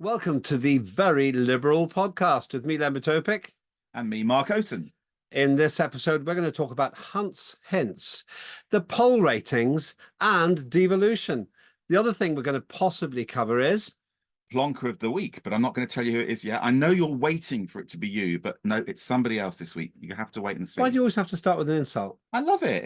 Welcome to the Very Liberal podcast with me, Lembit Opik. And me, Mark Oaten. In this episode, we're going to talk about Hunt's hints, the poll ratings, and devolution. The other thing we're going to possibly cover is Plonker of the week, but I'm not going to tell you who it is yet. I know you're waiting for it to be you, but no, it's somebody else this week. You have to wait and see. why do you always have to start with an insult? I love it.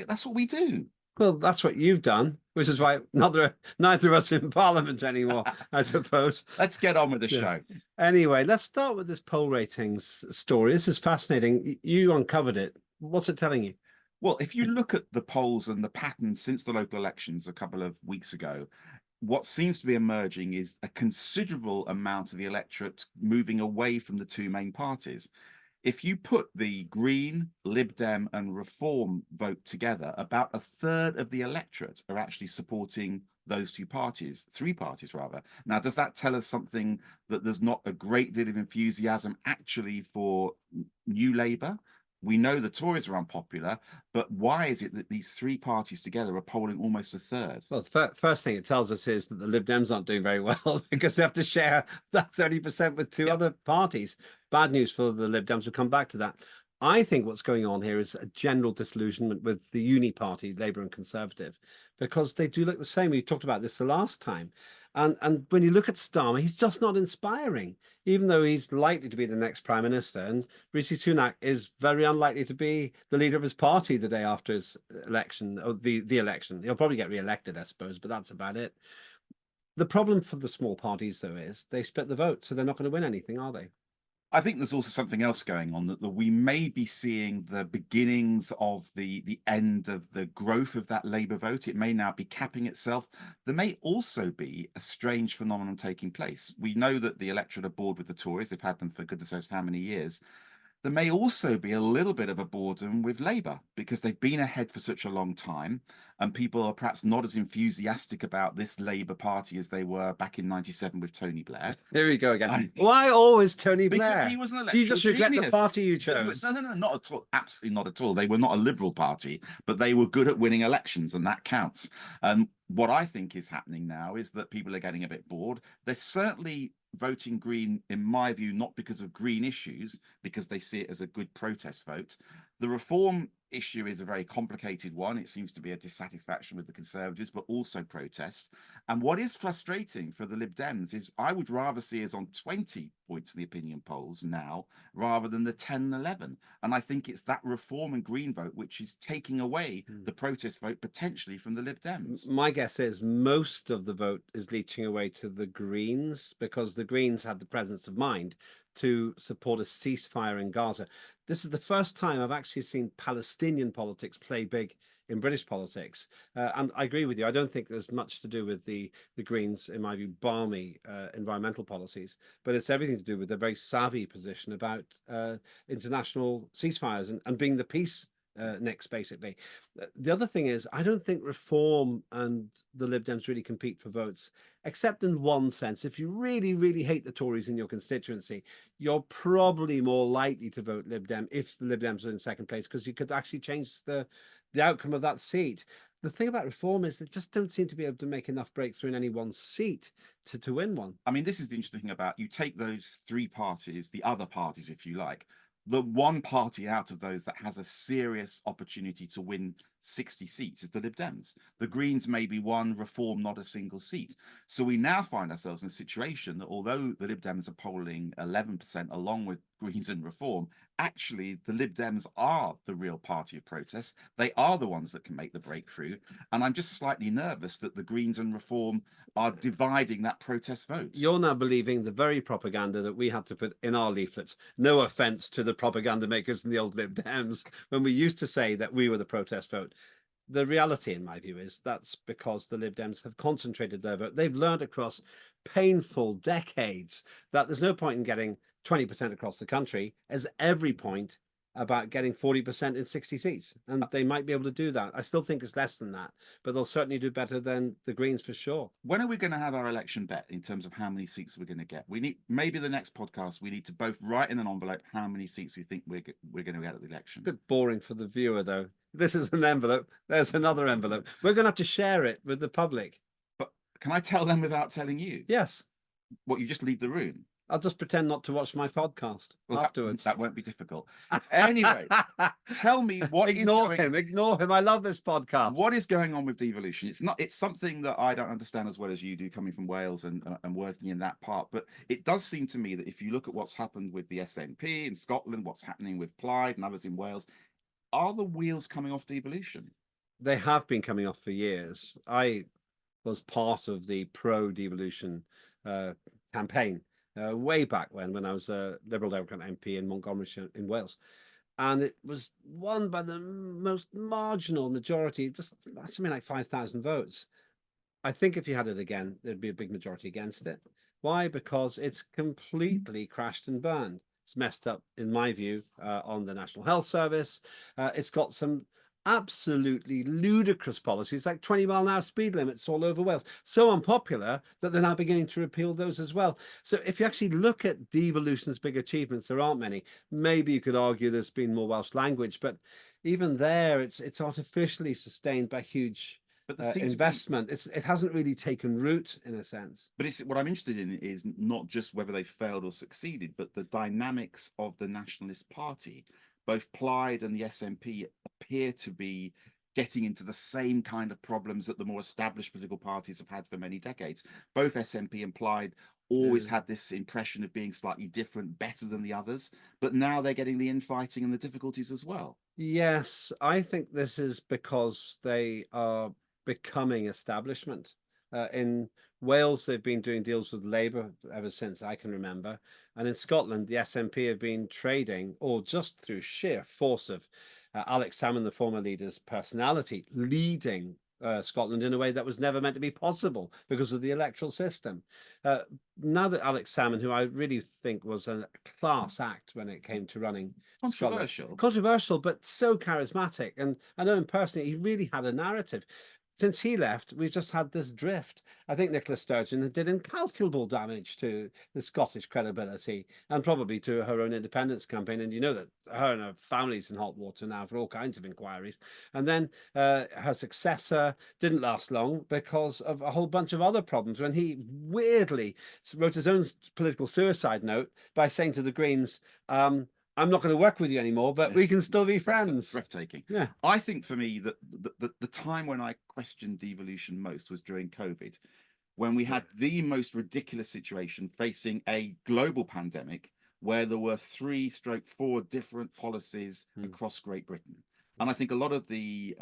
That's what we do. Well, that's what you've done, which is why neither of us are in Parliament anymore, I suppose. Let's get on with the show. Anyway, let's start with this poll ratings story. This is fascinating. You uncovered it. What's it telling you? Well, if you look at the polls and the patterns since the local elections a couple of weeks ago, what seems to be emerging is a considerable amount of the electorate moving away from the two main parties. If you put the Green, Lib Dem and Reform vote together, about a third of the electorate are actually supporting those three parties rather. Now, does that tell us something that there's not a great deal of enthusiasm actually for New Labour? We know the Tories are unpopular, but why is it that these three parties together are polling almost a third? Well, the first thing it tells us is that the Lib Dems aren't doing very well because they have to share that 30% with two other parties. Bad news for the Lib Dems. We'll come back to that. I think what's going on here is a general disillusionment with the uni party, Labour and Conservative, because they do look the same. We talked about this the last time. And when you look at Starmer, he's just not inspiring, even though he's likely to be the next prime minister. And Rishi Sunak is very unlikely to be the leader of his party the day after his election, or the election. He'll probably get re-elected, I suppose, but that's about it. The problem for the small parties, though, is they split the vote, so they're not going to win anything, are they? I think there's also something else going on, that we may be seeing the beginnings of the end of the growth of that Labour vote. It may now be capping itself. There may also be a strange phenomenon taking place. We know that the electorate are bored with the Tories. They've had them for goodness knows how many years. There may also be a little bit of a boredom with Labour because they've been ahead for such a long time, and people are perhaps not as enthusiastic about this Labour Party as they were back in '97 with Tony Blair. There we go again. Why always Tony Blair? Because he was an Do you just regret genius. the party you chose? No, not at all. Absolutely not at all. They were not a Liberal Party, but they were good at winning elections, and that counts. What I think is happening now is that people are getting a bit bored. They're certainly voting Green, in my view, not because of green issues, because they see it as a good protest vote. The Reform issue is a very complicated one. It seems to be a dissatisfaction with the Conservatives, but also protest. And what is frustrating for the Lib Dems is I would rather see us on 20 points in the opinion polls now rather than the 10 and 11. And I think it's that Reform and Green vote which is taking away the protest vote potentially from the Lib Dems. My guess is most of the vote is leaching away to the Greens because the Greens had the presence of mind to support a ceasefire in Gaza. This is the first time I've actually seen Palestinian politics play big in British politics. And I agree with you. I don't think there's much to do with the Greens, in my view, balmy environmental policies, but it's everything to do with their very savvy position about international ceasefires and being the peace next, basically. The other thing is, I don't think Reform and the Lib Dems really compete for votes, except in one sense. If you really, really hate the Tories in your constituency, you're probably more likely to vote Lib Dem if the Lib Dems are in second place, because you could actually change the outcome of that seat. The thing about Reform is they just don't seem to be able to make enough breakthrough in any one seat to win one. I mean, this is the interesting thing about, you take those three parties, the other parties, if you like, the one party out of those that has a serious opportunity to win 60 seats is the Lib Dems. The Greens may be one, Reform not a single seat. So we now find ourselves in a situation that although the Lib Dems are polling 11% along with Greens and Reform, actually the Lib Dems are the real party of protest. They are the ones that can make the breakthrough. And I'm just slightly nervous that the Greens and Reform are dividing that protest vote. You're now believing the very propaganda that we had to put in our leaflets. No offense to the propaganda makers in the old Lib Dems, when we used to say that we were the protest vote. The reality, in my view, is that's because the Lib Dems have concentrated their vote. They've learned across painful decades that there's no point in getting 20% across the country, as every point about getting 40% in 60 seats. And they might be able to do that. I still think it's less than that, but they'll certainly do better than the Greens for sure. When are we going to have our election bet in terms of how many seats we're going to get? We need, maybe the next podcast, we need to both write in an envelope how many seats we think we're going to get at the election. A bit boring for the viewer, though. This is an envelope. There's another envelope. We're going to have to share it with the public. But can I tell them without telling you? Yes. What, you just leave the room? I'll just pretend not to watch my podcast Well, afterwards. that won't be difficult. Anyway, tell me Ignore him. Ignore him. I love this podcast. what is going on with devolution? It's something that I don't understand as well as you do, coming from Wales and working in that part. But it does seem to me that if you look at what's happened with the SNP in Scotland, what's happening with Plaid and others in Wales, are the wheels coming off devolution? They have been coming off for years. I was part of the pro-devolution campaign way back when I was a Liberal Democrat MP in Montgomeryshire in Wales. And it was won by the most marginal majority, just something like 5,000 votes. I think if you had it again, there'd be a big majority against it. Why? Because it's completely crashed and burned. It's messed up, in my view, on the National Health Service. It's got some absolutely ludicrous policies like 20-mile-an-hour speed limits all over Wales, so unpopular that they're now beginning to repeal those as well. So if you actually look at devolution's big achievements, there aren't many. Maybe you could argue there's been more Welsh language, but even there, it's artificially sustained by huge investment. It hasn't really taken root in a sense. But it's what I'm interested in is not just whether they failed or succeeded, but the dynamics of the Nationalist Party. Both Plaid and the SNP appear to be getting into the same kind of problems that the more established political parties have had for many decades. Both SNP and Plaid always had this impression of being slightly different, better than the others, but now they're getting the infighting and the difficulties as well. Yes, I think this is because they are becoming establishment. In Wales, they've been doing deals with Labour ever since I can remember. And in Scotland, the SNP have been trading, or just through sheer force of Alex Salmond, the former leader's personality, leading Scotland in a way that was never meant to be possible because of the electoral system. Now that Alex Salmond, who I really think was a class act when it came to running Controversial. Controversial, but so charismatic. And I know him personally, he really had a narrative. Since he left, we've just had this drift. I think Nicola Sturgeon did incalculable damage to the Scottish credibility and probably to her own independence campaign. And you know that her and her family's in hot water now for all kinds of inquiries. And then her successor didn't last long because of a whole bunch of other problems when he weirdly wrote his own political suicide note by saying to the Greens, I'm not going to work with you anymore, but we can still be friends. Breathtaking. Yeah. I think for me that the time when I questioned devolution most was during COVID, when we had the most ridiculous situation facing a global pandemic where there were 3-4 different policies across Great Britain. And I think a lot of the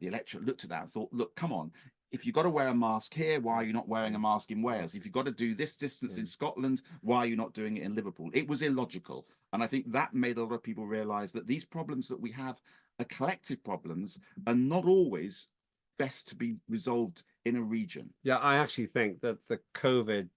electorate looked at that and thought, look, come on, if you've got to wear a mask here, why are you not wearing a mask in Wales? If you've got to do this distance in Scotland, why are you not doing it in Liverpool? It was illogical. And I think that made a lot of people realize that these problems that we have are collective problems and not always best to be resolved in a region. Yeah, I actually think that the COVID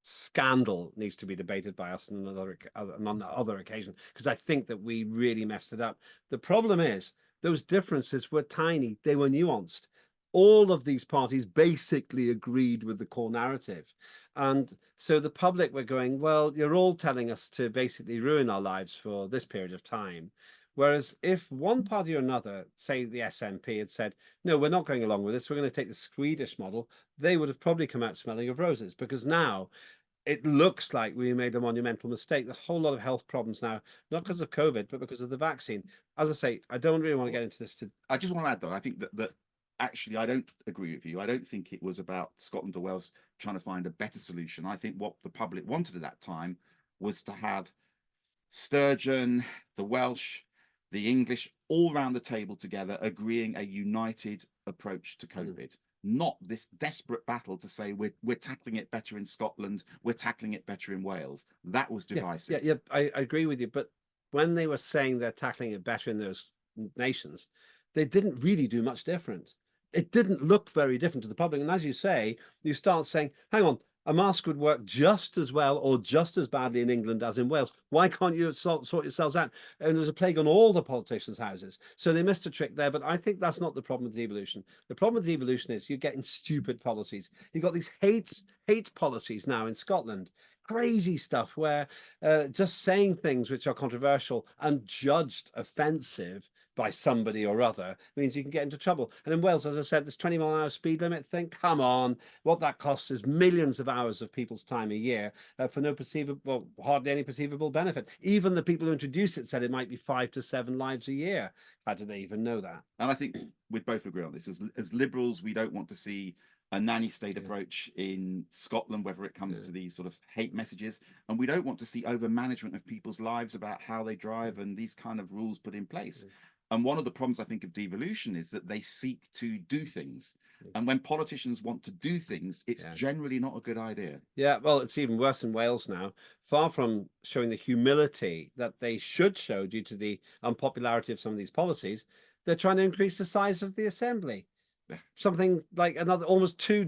scandal needs to be debated by us on another occasion, because I think that we really messed it up. The problem is those differences were tiny. They were nuanced. All of these parties basically agreed with the core narrative. And so the public were going, well, you're all telling us to basically ruin our lives for this period of time. Whereas if one party or another, say the SNP, had said, no, we're not going along with this, we're going to take the Swedish model, they would have probably come out smelling of roses, because now it looks like we made a monumental mistake. There's a whole lot of health problems now, not because of COVID, but because of the vaccine. As I say, I don't really want to get into this. I just want to add, though, I think that actually, I don't agree with you. I don't think it was about Scotland or Wales trying to find a better solution. I think what the public wanted at that time was to have Sturgeon, the Welsh, the English, all round the table together, agreeing a united approach to COVID. Not this desperate battle to say we're tackling it better in Scotland, we're tackling it better in Wales. That was divisive. Yeah, I agree with you. But when they were saying they're tackling it better in those nations, they didn't really do much different. It didn't look very different to the public. And as you say, you start saying, hang on, a mask would work just as well or just as badly in England as in Wales. Why can't you sort yourselves out? And there's a plague on all the politicians' houses. So they missed a trick there. But I think that's not the problem with devolution. The problem with devolution is you're getting stupid policies. You've got these hate policies now in Scotland. Crazy stuff where just saying things which are controversial and judged offensive by somebody or other means you can get into trouble. And in Wales, as I said, this 20-mile-an-hour speed limit thing, come on, what that costs is millions of hours of people's time a year for no perceivable, well, hardly any perceivable benefit. Even the people who introduced it said it might be 5 to 7 lives a year. How do they even know that? And I think we both agree on this. As liberals, we don't want to see a nanny state approach in Scotland, whether it comes to these sort of hate messages. And we don't want to see over-management of people's lives about how they drive and these kind of rules put in place. And one of the problems, I think, of devolution is that they seek to do things. And when politicians want to do things, it's generally not a good idea. Yeah, well, it's even worse in Wales now. Far from showing the humility that they should show due to the unpopularity of some of these policies, they're trying to increase the size of the assembly. Something like another almost 3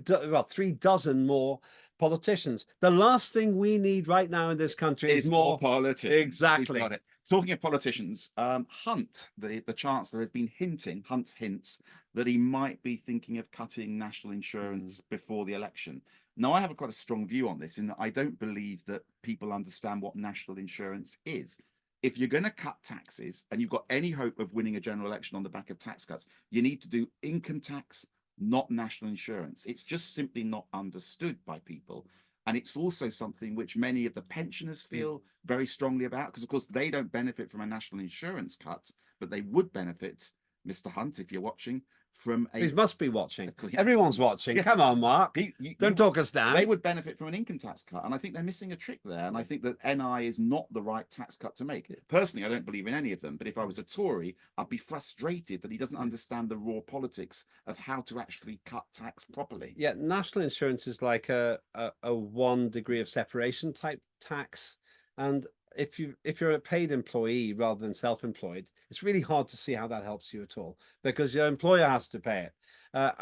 dozen more politicians. The last thing we need right now in this country is more politics. Exactly. Got it. Talking of politicians, Hunt, the Chancellor, has been hinting, Hunt's hints, that he might be thinking of cutting national insurance before the election. Now, I have quite a strong view on this in that I don't believe that people understand what national insurance is. If you're going to cut taxes and you've got any hope of winning a general election on the back of tax cuts, you need to do income tax, not national insurance. It's just simply not understood by people. And it's also something which many of the pensioners feel very strongly about, because, of course, they don't benefit from a national insurance cut, but they would benefit, Mr. Hunt, if you're watching, from a... He must be watching. Everyone's watching. Yeah. Come on, Mark. Don't talk us down. They would benefit from an income tax cut. And I think they're missing a trick there. And I think that NI is not the right tax cut to make. Personally, I don't believe in any of them. But if I was a Tory, I'd be frustrated that he doesn't understand the raw politics of how to actually cut tax properly. Yeah, national insurance is like a 1 degree of separation type tax. And if you're a paid employee rather than self-employed, it's really hard to see how that helps you at all, because your employer has to pay it.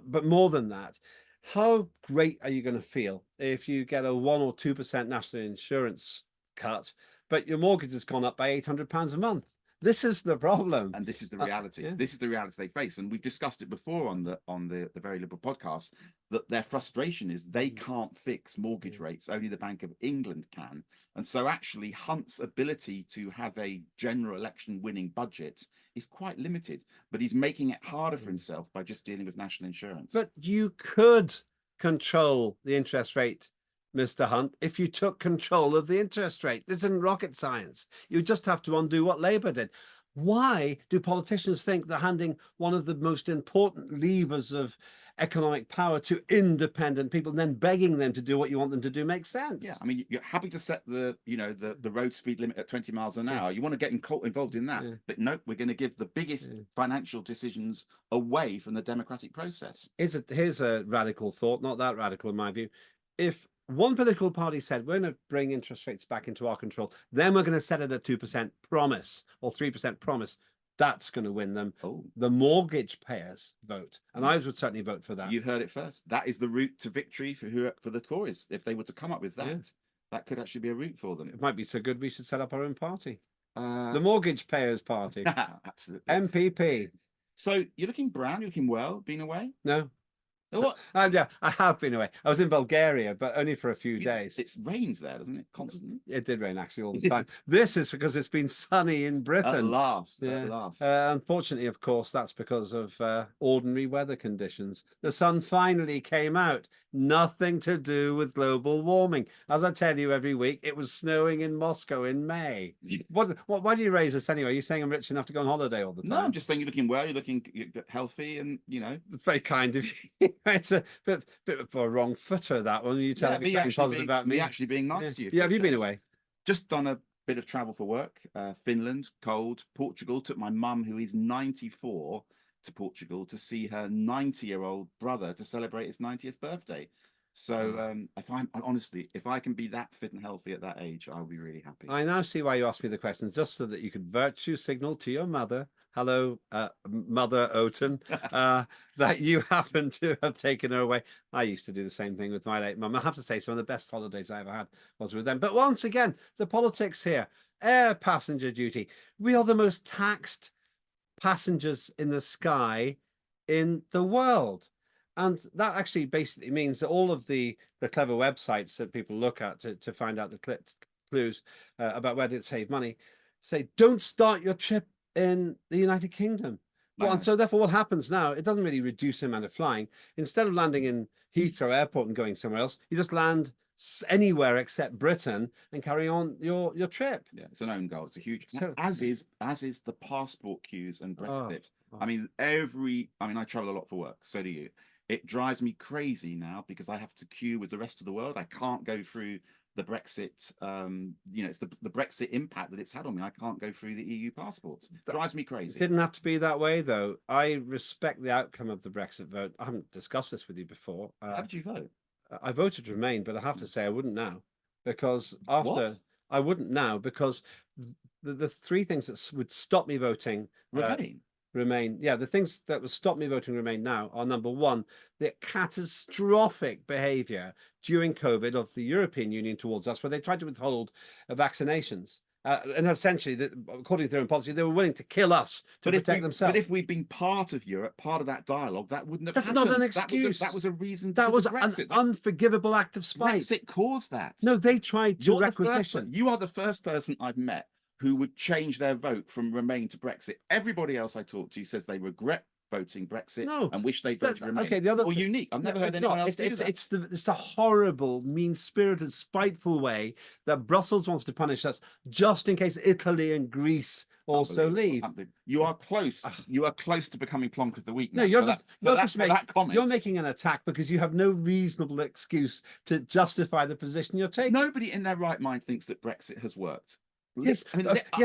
But more than that, how great are you going to feel if you get a 1 or 2% national insurance cut, but your mortgage has gone up by £800 a month? This is the problem, and this is the reality. This is the reality they face, and we've discussed it before on the Very Liberal podcast, that their frustration is they can't fix mortgage rates. Only the Bank of England can. And so actually Hunt's ability to have a general election winning budget is quite limited, but he's making it harder for himself by just dealing with national insurance. But you could control the interest rate, Mr. Hunt, if you took control of the interest rate. This isn't rocket science. You just have to undo what Labour did. Why do politicians think they're handing one of the most important levers of economic power to independent people and then begging them to do what you want them to do makes sense? Yeah, I mean, you're happy to set the road speed limit at 20 miles an hour. You want to get involved in that. But no, we're going to give the biggest financial decisions away from the democratic process. Here's a radical thought, not that radical in my view. If one political party said, we're going to bring interest rates back into our control, then we're going to set it at 2% promise or 3% promise, that's going to win them. The mortgage payers vote. And I would certainly vote for that. You heard it first. That is the route to victory for the Tories. If they were to come up with that, that could actually be a route for them. It might be so good we should set up our own party. The Mortgage Payers Party. Absolutely. MPP. So you're looking brown, you're looking well, been away? No. What? Yeah, I have been away. I was in Bulgaria, but only for a few days. It rains there, doesn't it? Constantly. It did rain actually all the time. This is because it's been sunny in Britain. At last. Unfortunately, of course, that's because of ordinary weather conditions. The sun finally came out. Nothing to do with global warming. As I tell you every week, it was snowing in Moscow in May. Why do you raise this anyway? Are you saying I'm rich enough to go on holiday all the time? No, I'm just saying you're looking well, you're looking healthy, and It's very kind of you. It's a bit of a wrong footer, that one. You telling me something positive about me. Me actually being nice to you. Yeah, have you been away? Just done a bit of travel for work. Finland, cold. Portugal. Took my mum, who is 94, to Portugal to see her 90-year-old brother to celebrate his 90th birthday. So if I can be that fit and healthy at that age, I'll be really happy. I now see why you asked me the questions, just so that you could virtue signal to your mother, hello, Mother Oaten, that you happen to have taken her away. I used to do the same thing with my late mum. I have to say, some of the best holidays I ever had was with them. But once again, the politics here, air passenger duty. We are the most taxed passengers in the sky in the world. And that actually basically means that all of the clever websites that people look at to find out the clues about where to save money say, don't start your trip in the United Kingdom. Well, and so therefore what happens now, it doesn't really reduce the amount of flying. Instead of landing in Heathrow Airport and going somewhere else, you just land anywhere except Britain and carry on your trip. Yeah, it's an own goal. It's a huge, So, as is the passport queues and Brexit. I mean, I travel a lot for work, so do you. It drives me crazy now because I have to queue with the rest of the world. I can't go through the Brexit, it's the Brexit impact that it's had on me. I can't go through the EU passports. It drives me crazy. It didn't have to be that way, though. I respect the outcome of the Brexit vote. I haven't discussed this with you before. How did you vote? I voted Remain, but I have to say I wouldn't now because I wouldn't now because the three things that would stop me voting Remain. Yeah, the things that would stop me voting Remain now are, number one, the catastrophic behaviour during COVID of the European Union towards us, where they tried to withhold vaccinations. And essentially, according to their own policy, they were willing to kill us to protect themselves. But if we'd been part of Europe, part of that dialogue, that wouldn't have happened. That's not an excuse. That was a reason. That was an unforgivable act of spite. Brexit caused that. No, they tried to requisition. You are the first person I've met who would change their vote from Remain to Brexit. Everybody else I talk to says they regret voting Brexit and wish they'd voted Remain. Okay, the other unique. I've never heard anyone else do that. It's a horrible, mean-spirited, spiteful way that Brussels wants to punish us just in case Italy and Greece also leave. You are close. You are close to becoming Plonk of the Week. No, you're making an attack because you have no reasonable excuse to justify the position you're taking. Nobody in their right mind thinks that Brexit has worked. Yes,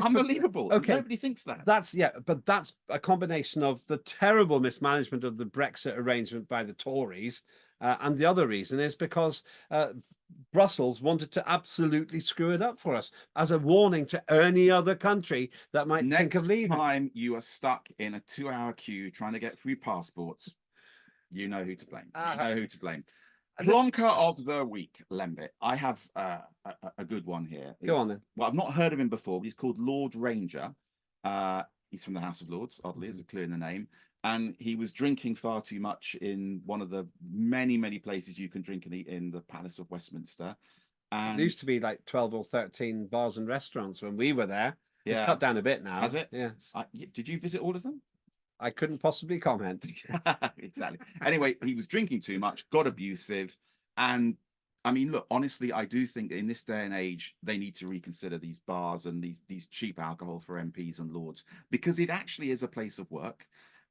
unbelievable. Okay, nobody thinks that. That's a combination of the terrible mismanagement of the Brexit arrangement by the Tories, and the other reason is because Brussels wanted to absolutely screw it up for us as a warning to any other country that might think of leaving. Next time you are stuck in a 2-hour queue trying to get through passports, you know who to blame. You know who to blame. Plonker of the Week, Lembit. I have a good one here. Go on then. Well, I've not heard of him before, but he's called Lord Ranger. He's from the House of Lords, oddly, it's clear in the name. And he was drinking far too much in one of the many, many places you can drink and eat in the Palace of Westminster. And there used to be like 12 or 13 bars and restaurants when we were there. Yeah. It's cut down a bit now. Has it? Yes. Did you visit all of them? I couldn't possibly comment. Exactly. Anyway, he was drinking too much, got abusive. And I mean, look, honestly, I do think in this day and age, they need to reconsider these bars and these cheap alcohol for MPs and lords, because it actually is a place of work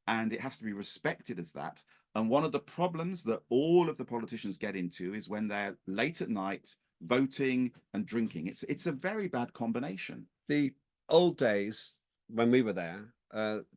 and it has to be respected as that. And one of the problems that all of the politicians get into is when they're late at night voting and drinking. It's a very bad combination. The old days when we were there,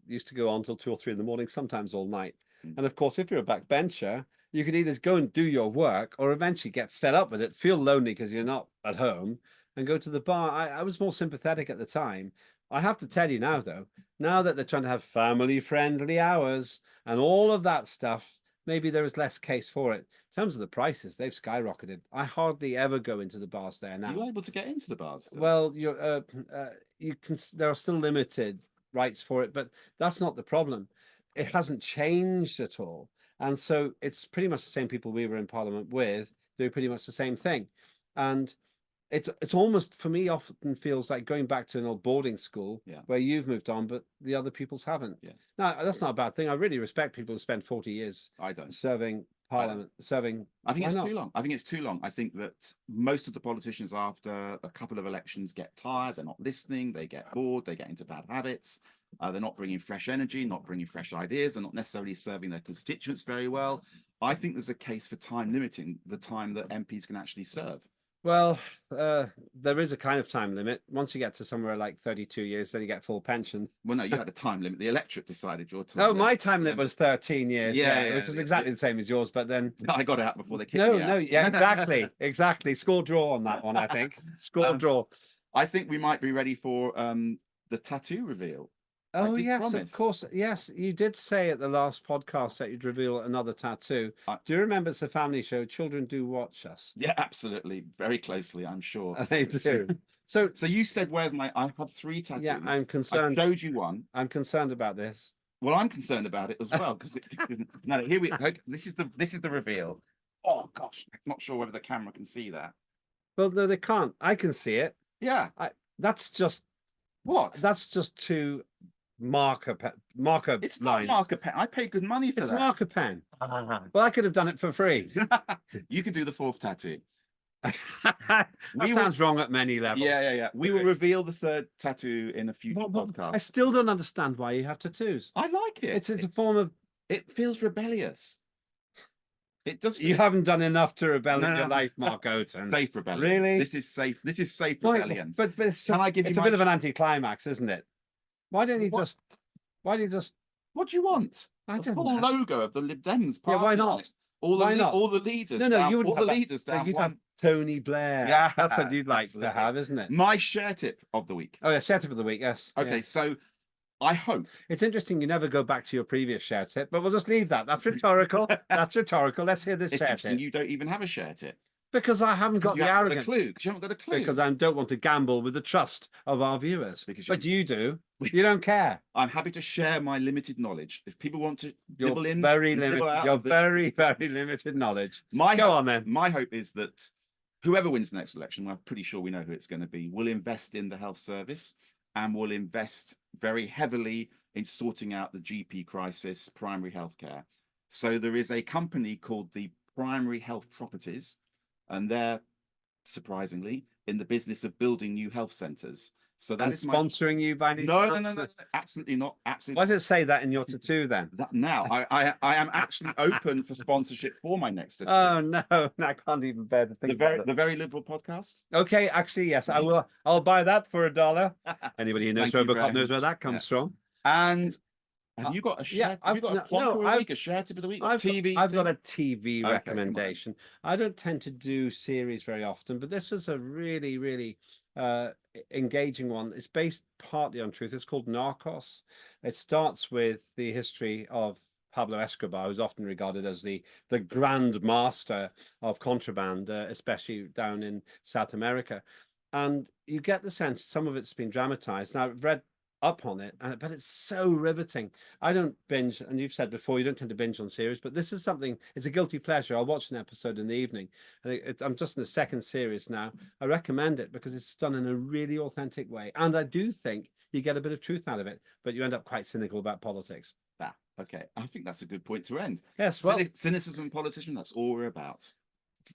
used to go on till 2 or 3 in the morning, sometimes all night. And of course, if you're a backbencher, you could either go and do your work or eventually get fed up with it, feel lonely because you're not at home, and go to the bar. I was more sympathetic at the time. I have to tell you now, though, now that they're trying to have family-friendly hours and all of that stuff, maybe there is less case for it. In terms of the prices, they've skyrocketed. I hardly ever go into the bars there now. You're able to get into the bars still? Well, you can. There are still limited rights for it, but that's not the problem. It hasn't changed at all, and so it's pretty much the same people we were in Parliament with do pretty much the same thing, and it's almost, for me, often feels like going back to an old boarding school where you've moved on, but the other people's haven't. Yeah. Now, that's not a bad thing. I really respect people who spend 40 years serving Parliament, serving. I think it's too long. I think it's too long. I think that most of the politicians, after a couple of elections, get tired. They're not listening. They get bored. They get into bad habits. They're not bringing fresh energy, not bringing fresh ideas. They're not necessarily serving their constituents very well. I think there's a case for time limiting the time that MPs can actually serve. Well, there is a kind of time limit. Once you get to somewhere like 32 years, then you get full pension. Well, no, you had a time limit. The electorate decided your time. Oh, my time limit was 13 years. Yeah, which is exactly the same as yours. But then I got it out before they kicked me out. Exactly. Score draw on that one, I think. Score draw. I think we might be ready for the tattoo reveal. Oh, yes, of course. Yes, you did say at the last podcast that you'd reveal another tattoo. Do you remember it's a family show? Children do watch us. Yeah, absolutely. Very closely, I'm sure. They do. So you said, where's my... I have 3 tattoos. Yeah, I'm concerned. I showed you one. I'm concerned about this. Well, I'm concerned about it as well, because no, here we... This is the reveal. Oh, gosh. I'm not sure whether the camera can see that. Well, no, they can't. I can see it. Yeah. That's just... What? That's just too marker marker It's not lines. marker pen. I pay good money for It's that. marker pen. Well, I could have done it for free. You can do the fourth tattoo. That sounds wrong at many levels. Yeah. We will reveal the third tattoo in a future podcast. I still don't understand why you have tattoos. I like it. It's a form of. It feels rebellious. It does. You haven't done enough to rebel in your life, Mark Oaten. Safe rebellion. Really? This is safe. This is safe rebellion. But it's Can I give you it's a bit of an anticlimax, isn't it? Why don't you just? Why do you just? What do you want? I The don't full know. logo of the Lib Dems party. Yeah, why not? Why not? All the leaders. No, you wouldn't all the have leaders down. You'd have Tony Blair. Yeah, That's what you'd like absolutely. to have, isn't it? My share tip of the week. Oh yeah, share tip of the week. Yes. Okay, yeah. so I hope It's interesting you never go back to your previous share tip, but we'll just leave that. That's rhetorical. That's rhetorical. Let's hear this it's share interesting tip. you don't even have a share tip. Because I haven't got You the haven't got arrogance. a clue. Because you haven't got a clue. Because I don't want to gamble with the trust of our viewers. But you do. You don't care. I'm happy to share my limited knowledge. If people want to You're nibble in, very nibble limited. out You're of the- very, very limited knowledge. My Go on then. My hope is that whoever wins the next election, I'm pretty sure we know who it's going to be, will invest in the health service and will invest very heavily in sorting out the GP crisis, primary healthcare. So there is a company called the Primary Health Properties, and they're surprisingly in the business of building new health centres. So that is sponsoring you by any no, chance? absolutely not. Absolutely. Why does it say that in your tattoo then? Now I am actually open for sponsorship for my next tattoo. Oh no, I can't even bear to think about it. The Very Liberal podcast. Okay, actually, yes, I will. I'll buy that for $1. Anybody who knows Thank you Robocop very knows where much. that comes from. And have you got a share? Have you got a plonker of the week, a share tip of the week? I've TV. got a TV Okay, recommendation. I don't tend to do series very often, but this was a really, really engaging one. It's based partly on truth. It's called Narcos. It starts with the history of Pablo Escobar, who's often regarded as the grand master of contraband, especially down in South America. And you get the sense some of it's been dramatized. Now, I've read up on it, but it's so riveting. I don't binge, and you've said before you don't tend to binge on series, but this is something, it's a guilty pleasure. I'll watch an episode in the evening, and I'm just in the second series now. I recommend it because it's done in a really authentic way, and I do think you get a bit of truth out of it, but you end up quite cynical about politics. Okay, I think that's a good point to end. Yes, well, cynicism and politician, that's all we're about.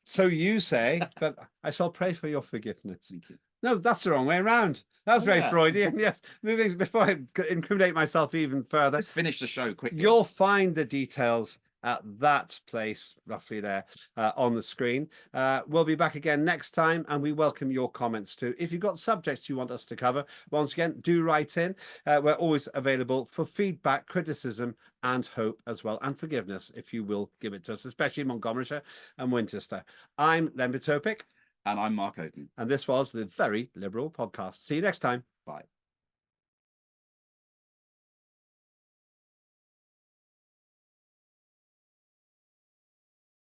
So you say, but I shall pray for your forgiveness. Thank you. No, that's the wrong way around. That was very Freudian. Yes. Moving before I incriminate myself even further. Let's finish the show quickly. You'll find the details at that place, roughly there, on the screen. We'll be back again next time, and we welcome your comments too. If you've got subjects you want us to cover, once again, do write in. We're always available for feedback, criticism, and hope as well, and forgiveness, if you will give it to us, especially Montgomeryshire and Winchester. I'm Lembit Opik. And I'm Mark Oaten. And this was the Very Liberal Podcast. See you next time. Bye.